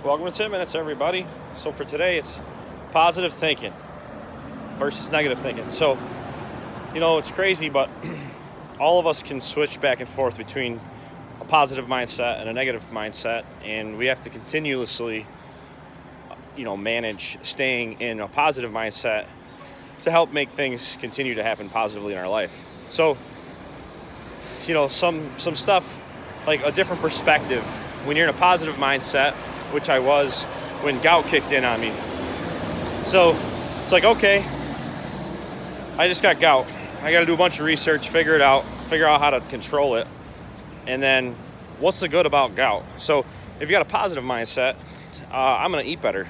Welcome to 10 Minutes, everybody. So for today, it's positive thinking versus negative thinking. So, it's crazy, but all of us can switch back and forth between a positive mindset and a negative mindset, and we have to continuously, manage staying in a positive mindset to help make things continue to happen positively in our life. So, some stuff, like a different perspective, when you're in a positive mindset, which I was when gout kicked in on me. So it's like, okay, I just got gout. I got to do a bunch of research, figure out how to control it. And then what's the good about gout? So if you got a positive mindset, I'm going to eat better.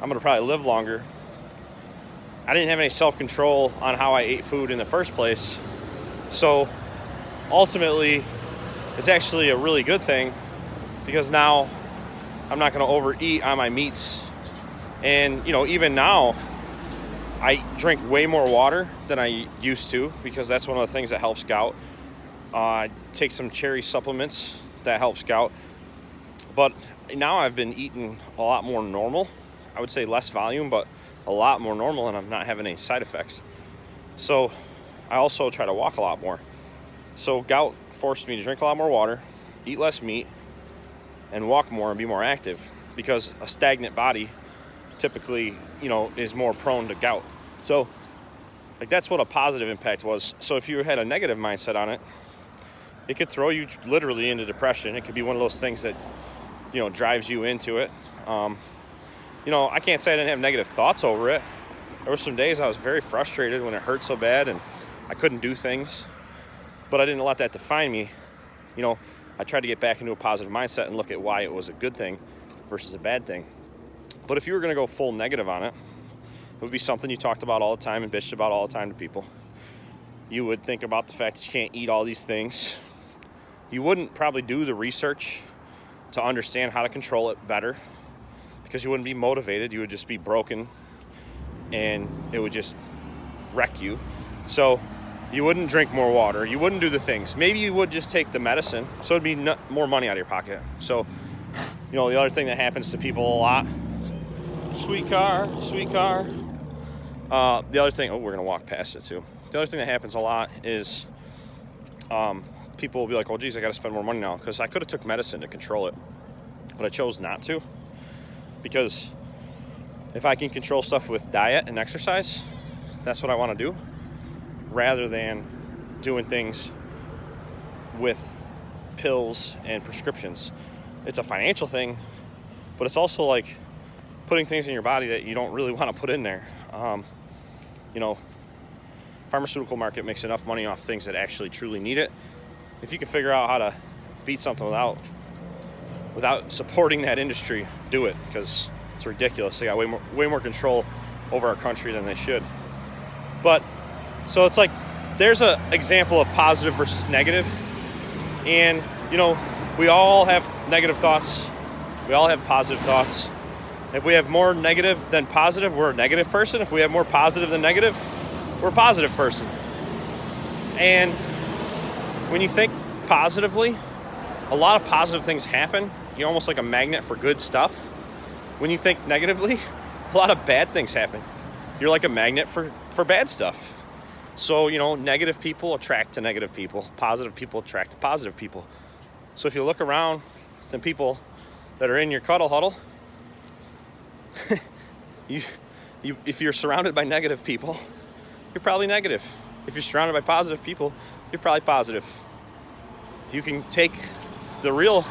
I'm going to probably live longer. I didn't have any self-control on how I ate food in the first place. So ultimately, it's actually a really good thing because now I'm not going to overeat on my meats. And, even now, I drink way more water than I used to because that's one of the things that helps gout. I take some cherry supplements that helps gout. But now I've been eating a lot more normal. I would say less volume, but a lot more normal, and I'm not having any side effects. So I also try to walk a lot more. So gout forced me to drink a lot more water, eat less meat, and walk more and be more active because a stagnant body typically, is more prone to gout. So that's what a positive impact was. So if you had a negative mindset on it, it could throw you literally into depression. It could be one of those things that, drives you into it. I can't say I didn't have negative thoughts over it. There were some days I was very frustrated when it hurt so bad and I couldn't do things, but I didn't let that define me. I tried to get back into a positive mindset and look at why it was a good thing versus a bad thing. But if you were going to go full negative on it, it would be something you talked about all the time and bitched about all the time to people. You would think about the fact that you can't eat all these things. You wouldn't probably do the research to understand how to control it better because you wouldn't be motivated. You would just be broken and it would just wreck you. So you wouldn't drink more water. You wouldn't do the things. Maybe you would just take the medicine. So it'd be more money out of your pocket. So, the other thing that happens to people a lot, sweet car. The other thing, we're going to walk past it too. The other thing that happens a lot is people will be like, oh, geez, I got to spend more money now. Because I could have took medicine to control it. But I chose not to. Because if I can control stuff with diet and exercise, that's what I want to do. Rather than doing things with pills and prescriptions. It's a financial thing, but it's also like putting things in your body that you don't really want to put in there. Pharmaceutical market makes enough money off things that actually truly need it. If you can figure out how to beat something without supporting that industry, do it, because it's ridiculous. They got way more control over our country than they should. But so it's like there's an example of positive versus negative. And, we all have negative thoughts. We all have positive thoughts. If we have more negative than positive, we're a negative person. If we have more positive than negative, we're a positive person. And when you think positively, a lot of positive things happen. You're almost like a magnet for good stuff. When you think negatively, a lot of bad things happen. You're like a magnet for bad stuff. So, negative people attract to negative people. Positive people attract to positive people. So if you look around, the people that are in your cuddle huddle, if you're surrounded by negative people, you're probably negative. If you're surrounded by positive people, you're probably positive. You can take the real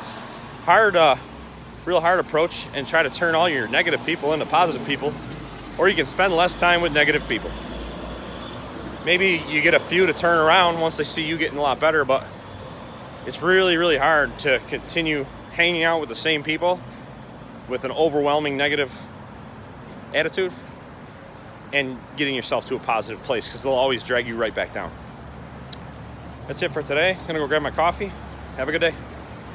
hard approach and try to turn all your negative people into positive people, or you can spend less time with negative people. Maybe you get a few to turn around once they see you getting a lot better, but it's really, really hard to continue hanging out with the same people with an overwhelming negative attitude and getting yourself to a positive place, because they'll always drag you right back down. That's it for today. I'm going to go grab my coffee. Have a good day.